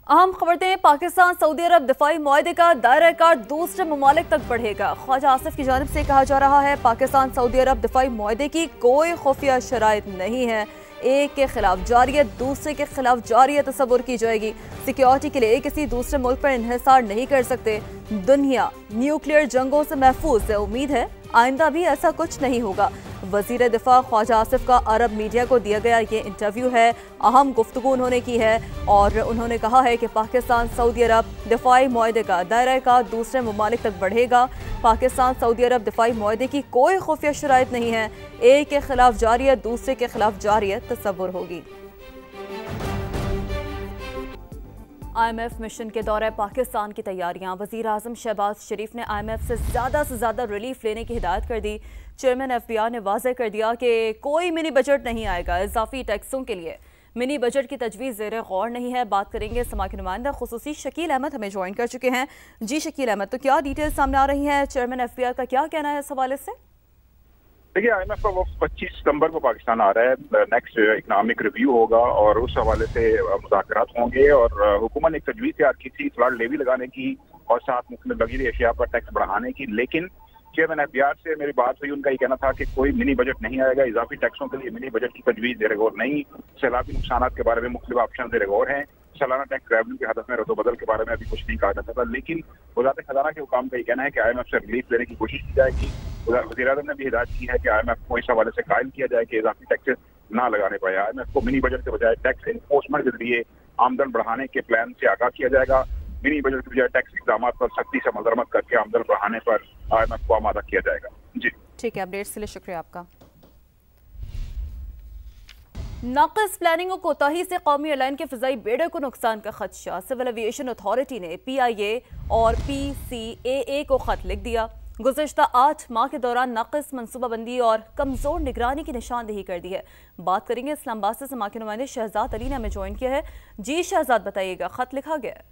अहम खबर दें, पाकिस्तान सऊदी अरब दिफाई मुआहदे का दायरा कार दूसरे ममालिक तक बढ़ेगा। ख्वाजा आसिफ की जानिब से कहा जा रहा है, पाकिस्तान सऊदी अरब दिफाई मुआहदे की कोई खुफिया शराइत नहीं है। एक के खिलाफ जारियत दूसरे के खिलाफ जारियत तस्वुर की जाएगी। सिक्योरिटी के लिए किसी दूसरे मुल्क पर इन्हिसार नहीं कर सकते। दुनिया न्यूक्लियर जंगों से महफूज है। उम्मीद है आइंदा भी ऐसा कुछ नहीं होगा। वजीर दिफा ख्वाजा आसिफ का अरब मीडिया को दिया गया ये इंटरव्यू है। अहम गुफ्तगू उन्होंने की है और उन्होंने कहा है कि पाकिस्तान सऊदी अरब दिफाई मुआहदे का दायरा का दूसरे ममालिक तक बढ़ेगा। पाकिस्तान सऊदी अरब दिफाई मुआहदे की कोई खुफिया शराइत नहीं है। एक के खिलाफ जारियत दूसरे के खिलाफ जारियत तस्वुर होगी। IMF मिशन के दौरे पाकिस्तान की तैयारियां। वजीर आजम शहबाज शरीफ ने IMF से ज़्यादा रिलीफ लेने की हिदायत कर दी। चेयरमैन FBI ने वाज़ेह कर दिया कि कोई मिनी बजट नहीं आएगा। इजाफी टैक्सों के लिए मिनी बजट की तजवीज़ ज़ेर गौर नहीं है। बात करेंगे समा के नुमाइंदा खुसूसी शकील अहमद हमें ज्वाइन कर चुके हैं। जी शकील अहमद, तो क्या डिटेल सामने आ रही हैं? चेयरमैन FBI का क्या कहना है इस हवाले से? देखिए, IMF का वक्त 25 सितंबर को पाकिस्तान आ रहा है। नेक्स्ट इकनॉमिक रिव्यू होगा और उस हवाले से मुज़ाकरात होंगे। और हुकूमत ने एक तजवीज़ तैयार की थी फ्लड लेवी लगाने की और साथ मुख्तलिफ लगी अशिया पर टैक्स बढ़ाने की, लेकिन चेयरमैन FBI से मेरी बात हुई। उनका ये कहना था कि कोई मिनी बजट नहीं आएगा। इजाफी टैक्सों के लिए मिनी बजट की तजवीज़ ज़ेर गौर नहीं। सैलाबी नुकसान के बारे में मुख्तलिफ ऑप्शन ज़ेर गौर हैं। सालाना टैक्स रेवेन्यू के हदफ में रद्द-बदल के बारे में अभी कुछ नहीं कहा जाता था, लेकिन वज़ारत खजाना के हुकाम का ये कहना है कि IMF से रिलीफ लेने की कोशिश की जाएगी। वज़ीर-ए-आज़म ने भी हिदायत की है कि IMF को इस हवाले से कायल किया जाए कि इजाफी टैक्सेस ना लगाने पाए। IMF को मिनी बजट के बजाय टैक्स इन्फोर्समेंट के जरिए आमदन बढ़ाने के प्लान से आगाह किया जाएगा। मिनी बजट के बजाय टैक्स इक़दामात पर सख्ती से मजम्मत करके आमदन बढ़ाने पर IMF को आमादा किया जाएगा। जी ठीक है, अपडेट्स के लिए शुक्रिया आपका। नाक़िस प्लानिंग और कोताही से कौमी एयरलाइन के फ़िज़ाई बेड़े को नुकसान का खदशा। सिविल एविएशन अथॉरिटी ने PIA और PCAA को खत लिख दिया। गुज़श्ता 8 माह के दौरान नाक़िस मनसूबाबंदी और कमज़ोर निगरानी की निशानदेही कर दी है। बात करेंगे इस्लामाबाद से समा के नुमाइंदे शहजाद अली ने हमें ज्वाइन किया है। जी शहजाद, बताइएगा, खत लिखा गया है?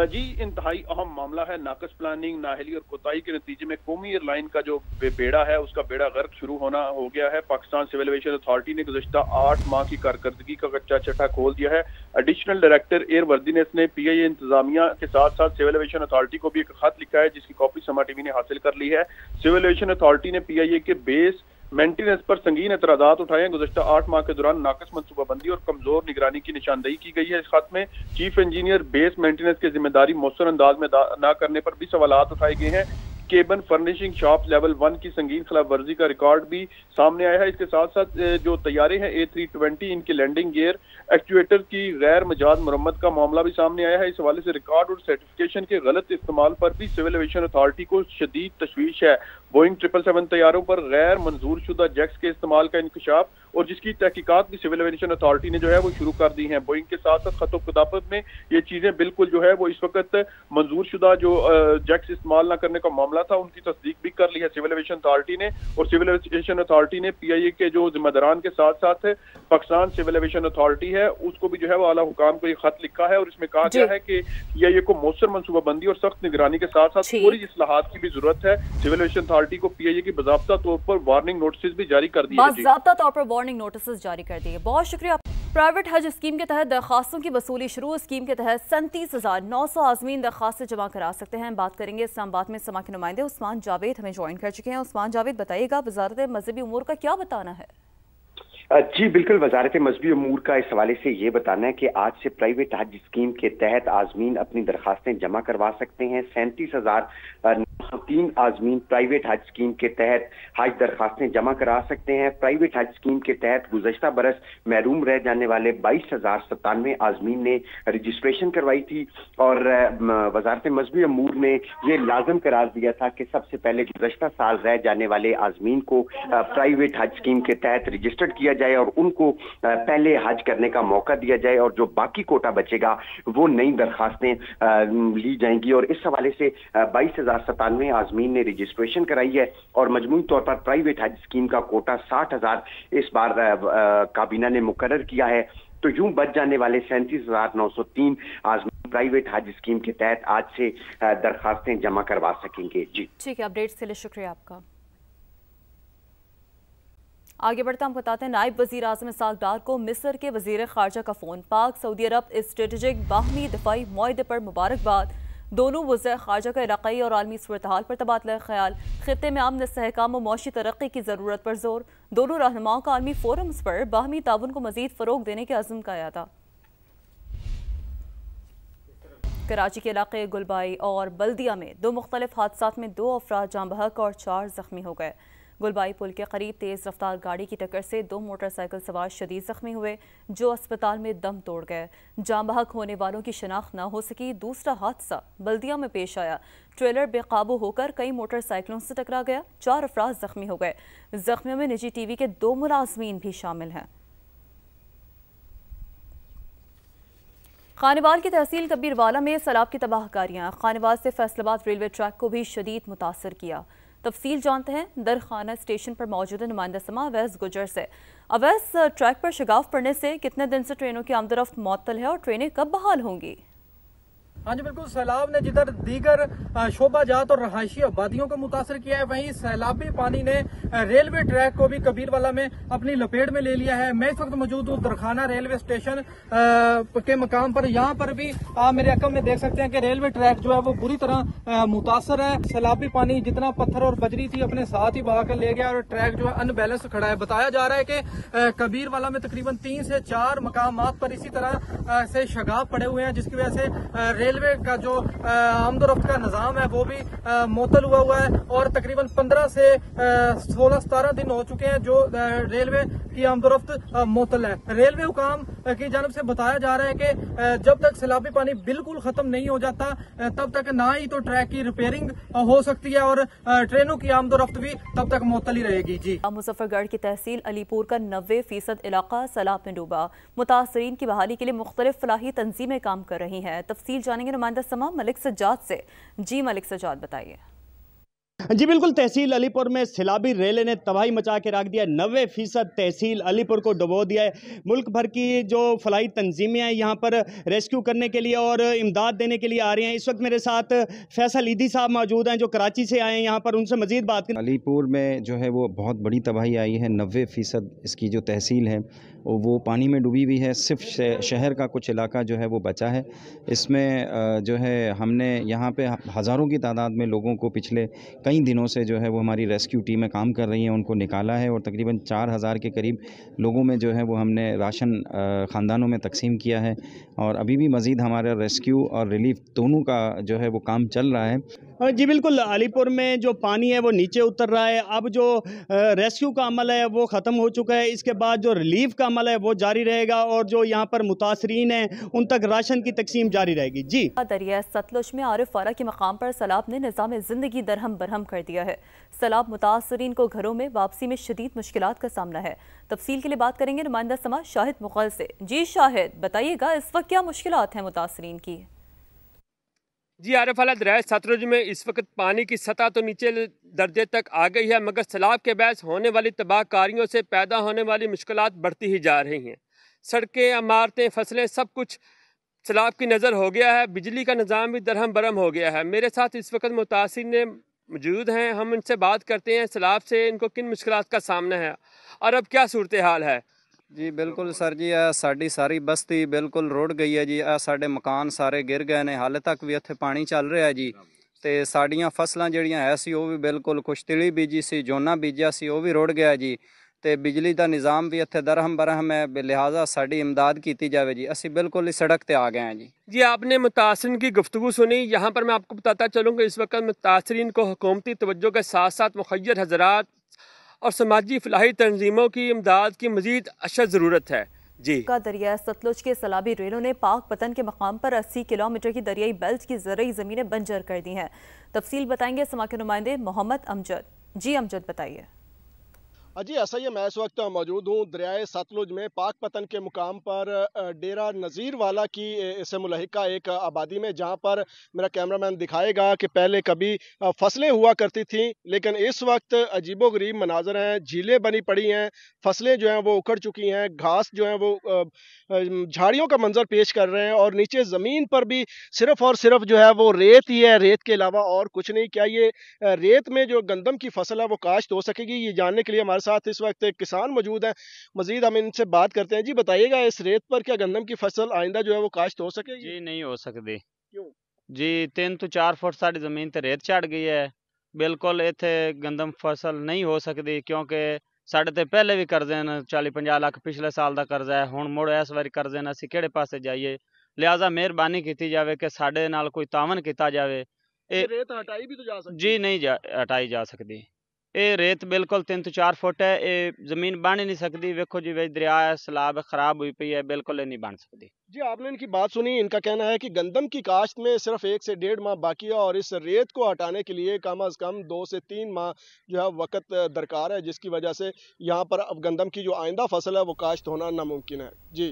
जी, इंतहाई अहम मामला है। नाकस प्लानिंग, नाहली और कोताही के नतीजे में कौमी एयरलाइन का जो बेड़ा है उसका बेड़ा गर्क शुरू होना हो गया है। पाकिस्तान सिविल एविएशन अथॉरिटी ने गुज़श्ता 8 माह की कारकर्दगी का कच्चा चट्टा खोल दिया है। एडिशनल डायरेक्टर एयरवर्दीनेस ने PIA इंतजामिया के साथ साथ सिविल एविएशन अथॉरिटी को भी एक खत लिखा है, जिसकी कॉपी समा टीवी ने हासिल कर ली है। सिविल एविएशन अथॉरिटी ने PIA के बेस मेंटेनेंस पर संगीन एतराज़ात उठाए हैं। गुज़श्ता 8 माह के दौरान नाकस मनसूबाबंदी और कमजोर निगरानी की निशानदेही की गई है। इस खत में चीफ इंजीनियर बेस मेंटेनेंस की जिम्मेदारी मौसर अंदाज में न करने पर भी सवालात उठाए गए हैं। केबन फर्निशिंग शॉप लेवल 1 की संगीन खिलाफ वर्जी का रिकॉर्ड भी सामने आया है। इसके साथ साथ जो तैयारे हैं A320, इनके लैंडिंग गियर एक्चुएटर की गैर मजाज मुरम्मत का मामला भी सामने आया है। इस हवाले से रिकॉर्ड और सर्टिफिकेशन के गलत इस्तेमाल पर भी सिविल एविएशन अथॉरिटी को शदीद तशवीश है। बोइंग 777 तैयारों पर गैर मंजूर शुदा जेट्स के इस्तेमाल का इंकशाफ और जिसकी तहकीकात भी सिविल एविएशन अथॉरिटी ने जो है वो शुरू कर दी है। बोइंग के साथ साथ खतो किताबत में ये चीजें बिल्कुल जो है वो इस वक्त मंजूर शुदा जो जेट्स इस्तेमाल न करने का मामला था उनकी तस्दीक भी कर ली है सिविल एविएशन अथॉरिटी ने। और सिविल एविएशन अथॉरिटी ने PIA के जो जिम्मेदारान के साथ साथ पाकिस्तान सिविल एविएशन अथॉरिटी है उसको भी जो है वो आला हुकाम को ये खत लिखा है और इसमें कहा गया है कि PIA को मौसर मनसूबाबंदी और सख्त निगरानी के साथ साथ पूरी इस्लाहात की भी जरूरत है। सिविल एविएशन अथॉरिटी को PIA की बाज़ाब्ता तौर पर वार्निंग नोटिस भी जारी कर दिए, बाज़ाब्ता तौर पर वार्निंग नोटिस जारी कर दिए। बहुत शुक्रिया। प्राइवेट हज स्कीम के तहत दरखास्तों की वसूली शुरू। स्कीम के तहत 37,900 आज़मीन दरखास्तें जमा करा सकते हैं। बात करेंगे इस्लामाबाद में समा के नुमाइंदे उस्मान जावेद हमें ज्वाइन कर चुके हैं। उस्मान जावेद, बताइएगा, वजारत मजहबी उमूर का क्या बताना है? जी बिल्कुल, वजारत मजहबी उमूर का इस हवाले से ये बताना है कि आज से प्राइवेट हज स्कीम के तहत आज़मीन अपनी दरखास्तें जमा करवा सकते हैं। 37,903 आज़मीन प्राइवेट हज स्कीम के तहत हज दरखास्तें जमा करा सकते हैं। प्राइवेट हज स्कीम के तहत गुज़श्ता बरस महरूम रह जाने वाले 22,097 आज़मीन ने रजिस्ट्रेशन करवाई थी और वजारत मजहबी उमूर ने ये लाजम करार दिया था कि सबसे पहले गुज़श्ता साल रह जाने वाले आज़मीन को प्राइवेट हज स्कीम के तहत रजिस्टर्ड किया जाए और उनको पहले हज करने का मौका दिया जाए और जो बाकी कोटा बचेगा वो नई दरखास्तें ली जाएंगी। और इस हवाले से 22,097 आज़मीन ने रजिस्ट्रेशन कराई है और मजमूई तौर पर प्राइवेट हज स्कीम का कोटा 60,000 इस बार काबीना ने मुकर्रर किया है। तो यूं बच जाने वाले 37,903 आज़मीन प्राइवेट हज स्कीम के तहत आज से दरखास्तें जमा करवा सकेंगे। जी ठीक है, अपडेट्स के लिए शुक्रिया आपका। आगे बढ़ते हम बताते हैं, नायब वजीर आज़म इसहाक डार को मिस्र के वजीर खारजा का फ़ोन। पाक सऊदी अरब स्ट्रेटेजिक बाहमी दिफाई मुआहदे पर मुबारकबाद। दोनों वज़ीर खारजा का इलाक़ाई और आलमी सूरत-हाल पर तबादला ख्याल। ख़ित्ते में अमन, इस्तेहकाम और मौशी तरक्की की ज़रूरत पर जोर। दोनों रहनुमाओं का आलमी फोरम्स पर बाहमी ताउन को मज़ीद फ़रोग देने के अज़्म का अयादा। कराची के इलाके गुलबाई और बल्दिया में दो मुख्तलिफ हादसात में 2 अफराद जाँ बहक और 4 जख्मी हो गए। गुलबाई पुल के करीब तेज़ रफ्तार गाड़ी की टक्कर से 2 मोटरसाइकिल सवार शदीद जख्मी हुए, जो अस्पताल में दम तोड़ गए। जाँ बहक होने वालों की शनाख्त न हो सकी। दूसरा हादसा बल्दिया में पेश आया। ट्रेलर बेकाबू होकर कई मोटरसाइकिलों से टकरा गया, 4 अफराद जख्मी हो गए। जख्मियों में निजी टीवी के 2 मुलाजमीन भी शामिल हैं। खानेवाल की तहसील कबीरवाला में सैलाब की तबाहकारियाँ। खानेवाल से फैसलाबाद रेलवे ट्रैक को भी शदीद मुतासर किया। तफसील जानते हैं दरखाना स्टेशन पर मौजूद नुमाइंदा समा अवैस गुजर से। अवैस, ट्रैक पर शगाफ पड़ने से कितने दिन से ट्रेनों की आमदरफ्त मुअत्तल है और ट्रेनें कब बहाल होंगी? हाँ जी बिल्कुल, सैलाब ने जिधर दीगर शोबाजात और रहायशी आबादियों को मुतासर किया है, वहीं सैलाबी पानी ने रेलवे ट्रैक को भी कबीरवाला में अपनी लपेट में ले लिया है। मैं इस वक्त मौजूद हूँ दरखाना रेलवे स्टेशन के मकाम पर। यहाँ पर भी आप मेरे अकम में देख सकते हैं कि रेलवे ट्रैक जो है वो बुरी तरह मुतासर है। सैलाबी पानी जितना पत्थर और बजरी थी अपने साथ ही बहा कर ले गया और ट्रैक जो है अनबैलेंस खड़ा है। बताया जा रहा है कि कबीरवाला में तकरीबन 3 से 4 मकामात पर इसी तरह से शगाफ पड़े हुए हैं, जिसकी वजह से रेलवे का जो आमदोरफ्त का निजाम है वो भी मुअत्तल हुआ है और तकरीबन 15 से 16-17 दिन हो चुके हैं जो रेलवे की आमदोरफ्त मुअत्तल है। रेलवे हुकाम की जानब से बताया जा रहा है कि जब तक सैलाबी पानी बिल्कुल खत्म नहीं हो जाता तब तक ना ही तो ट्रैक की रिपेयरिंग हो सकती है और ट्रेनों की आमदोरफ्त भी तब तक मुअत्तल ही रहेगी। जी, मुजफ्फरगढ़ की तहसील अलीपुर का 90% इलाका सैलाब में डूबा। मुतासरीन की बहाली के लिए मुख्तलिफ फलाही तंजीमें काम कर रही हैं। तफसील जानेंगे नुमाइंदा समा मलिक सज्जाद से। जी मलिक सज्जाद, बताइए। जी बिल्कुल, तहसील अलीपुर में सैलाबी रेले ने तबाही मचा के रख दिया। 90% तहसील अलीपुर को डुबो दिया है। मुल्क भर की जो फलाही तंजीमें हैं यहाँ पर रेस्क्यू करने के लिए और इमदाद देने के लिए आ रही हैं। इस वक्त मेरे साथ फैसल ईदी साहब मौजूद हैं जो कराची से आए हैं यहाँ पर, उनसे मजीद बात करें। अलीपुर में जो है वो बहुत बड़ी तबाही आई है। 90% इसकी जो तहसील है वो पानी में डूबी हुई है। सिर्फ शहर का कुछ इलाका जो है वो बचा है। इसमें जो है हमने यहाँ पे हज़ारों की तादाद में लोगों को पिछले कई दिनों से जो है वो हमारी रेस्क्यू टीमें काम कर रही हैं, उनको निकाला है और तकरीबन 4000 के करीब लोगों में जो है वो हमने राशन ख़ानदानों में तकसीम किया है और अभी भी मज़ीद हमारा रेस्क्यू और रिलीफ दोनों का जो है वो काम चल रहा है। जी बिल्कुल, अलीपुर में जो पानी है वो नीचे उतर रहा है। अब जो रेस्क्यू का अमल है वो ख़त्म हो चुका है। इसके बाद जो रिलीफ का अमल है वो जारी रहेगा और जो यहाँ पर मुतासरीन हैं उन तक राशन की तकसीम जारी रहेगी। जी, दरिया सतलुज में आरिफ वारा के मकाम पर सैलाब ने निज़ाम ज़िंदगी दरहम बरहम कर दिया है। सैलाब मुतासरीन को घरों में वापसी में शदीद मुश्किलात का सामना है। तफसील के लिए बात करेंगे नुमाइंदा समा शाहिद मुगल से। जी शाहिद, बताइएगा इस वक्त क्या मुश्किलात हैं मुतासरीन की? जी, आरिफ वाला दरिया सतलुज में इस वक्त पानी की सतह तो नीचे दर्जे तक आ गई है, मगर सैलाब के बायस होने वाली तबाहकारियों से पैदा होने वाली मुश्किलात बढ़ती ही जा रही हैं। सड़कें, इमारतें, फसलें, सब कुछ सैलाब की नज़र हो गया है। बिजली का निज़ाम भी दरहम बरहम हो गया है। मेरे साथ इस वक्त मुतासिरीन मौजूद हैं, हम इनसे बात करते हैं सैलाब से इनको किन मुश्किलात का सामना है और अब क्या सूरत हाल है। जी बिल्कुल सर जी, साड़ी सारी बस्ती बिल्कुल रुड़ गई है जी। साढ़े मकान सारे गिर गए ने, हाले तक भी इत्थे पानी चल रहा है जी। ते साड़ियाँ फसलां जिहड़ियां है सी वो भी बिल्कुल, कुछ तिली बीजी सी, जोना बीजिया सी, वो भी रुड़ गया जी। ते बिजली का निज़ाम भी इत्थे दरहम बरहम है, लिहाजा साड़ी इमदाद की जाए जी। असी बिल्कुल इस सड़क ते आ गए हैं जी। जी, आपने मुतासरीन की गुफ्तगू सुनी। यहाँ पर मैं आपको बताता चलूँगा इस वक्त मुतासरीन को हुकूमती तवज्जो के साथ साथ मुखय्यर हज़रात और समाजी फलाही तंजीमों की इमदाद की मजीद अशद ज़रूरत है। जी, का दरिया सतलुज के सैलाबी रेलों ने पाक पतन के मकाम पर 80 किलोमीटर की दरियाई बेल्ट की ज़रई ज़मीनें बंजर कर दी हैं। तफसील बताएंगे समा के नुमाइंदे मोहम्मद अमजद। जी अमजद, बताइए। जी, ऐसा ही मैं इस वक्त मौजूद हूँ दरियाए सतलुज में पाक पतन के मुकाम पर डेरा नज़ीर वाला की इससे मुलहिका एक आबादी में, जहाँ पर मेरा कैमरामैन दिखाएगा कि पहले कभी फसलें हुआ करती थीं, लेकिन इस वक्त अजीबोगरीब मनाजर हैं। झीलें बनी पड़ी हैं, फसलें जो हैं वो उखड़ चुकी हैं, घास जो है वो झाड़ियों का मंजर पेश कर रहे हैं और नीचे ज़मीन पर भी सिर्फ और सिर्फ जो है वो रेत ही है, रेत के अलावा और कुछ नहीं। क्या ये रेत में जो गंदम की फसल है वो काश्त हो सकेगी? ये जानने के लिए हमारे साथ इस वक्त एक किसान मौजूद हैं, मजीद हम इनसे बात करते हैं। जी बताइएगा, इस रेत पर क्या गंदम की फसल आइंदा जो है वो काश्त हो सकेगी? जी नहीं हो सकती। क्यों? जी 3 ਤੋਂ 4 ਫੁੱਟ ਸਾਡੀ ਜ਼ਮੀਨ ਤੇ ਰੇਤ ਚੜ ਗਈ ਹੈ। ਬਿਲਕੁਲ ਇੱਥੇ ਗੰਦਮ ਫਸਲ ਨਹੀਂ ਹੋ ਸਕਦੀ ਕਿਉਂਕਿ ਸਾਡੇ ਤੇ ਪਹਿਲੇ ਵੀ ਕਰਜ਼ੇ ਨੇ 40-50 ਲੱਖ ਪਿਛਲੇ ਸਾਲ ਦਾ ਕਰਜ਼ਾ ਹੈ। ਹੁਣ ਮੁੜ ਇਸ ਵਾਰੀ ਕਰਜ਼ੇ ਨੇ, ਅਸੀਂ ਕਿਹੜੇ ਪਾਸੇ ਜਾਈਏ? ਲਿਹਾਜ਼ਾ ਮਿਹਰਬਾਨੀ ਕੀਤੀ ਜਾਵੇ ਕਿ ਸਾਡੇ ਨਾਲ ਕੋਈ ਤਾਵਨ ਕੀਤਾ ਜਾਵੇ। ये रेत हटाई भी तो जा सकती जी नहीं हटाई जा सकती। ये रेत बिल्कुल 3 ਤੋਂ 4 फुट है। ये जमीन बन ही नहीं सकती। वेखो जी वे दरिया है, सैलाब खराब हुई पई है, बिल्कुल नहीं बन सकती। जी आपने इनकी बात सुनी। इनका कहना है कि गंदम की काश्त में सिर्फ 1 से 1.5 माह बाकी है और इस रेत को हटाने के लिए कम अज कम 2 से 3 माह जो है वक्त दरकार है, जिसकी वजह से यहाँ पर अब गंदम की जो आइंदा फसल है वो काश्त होना नामुमकिन है। जी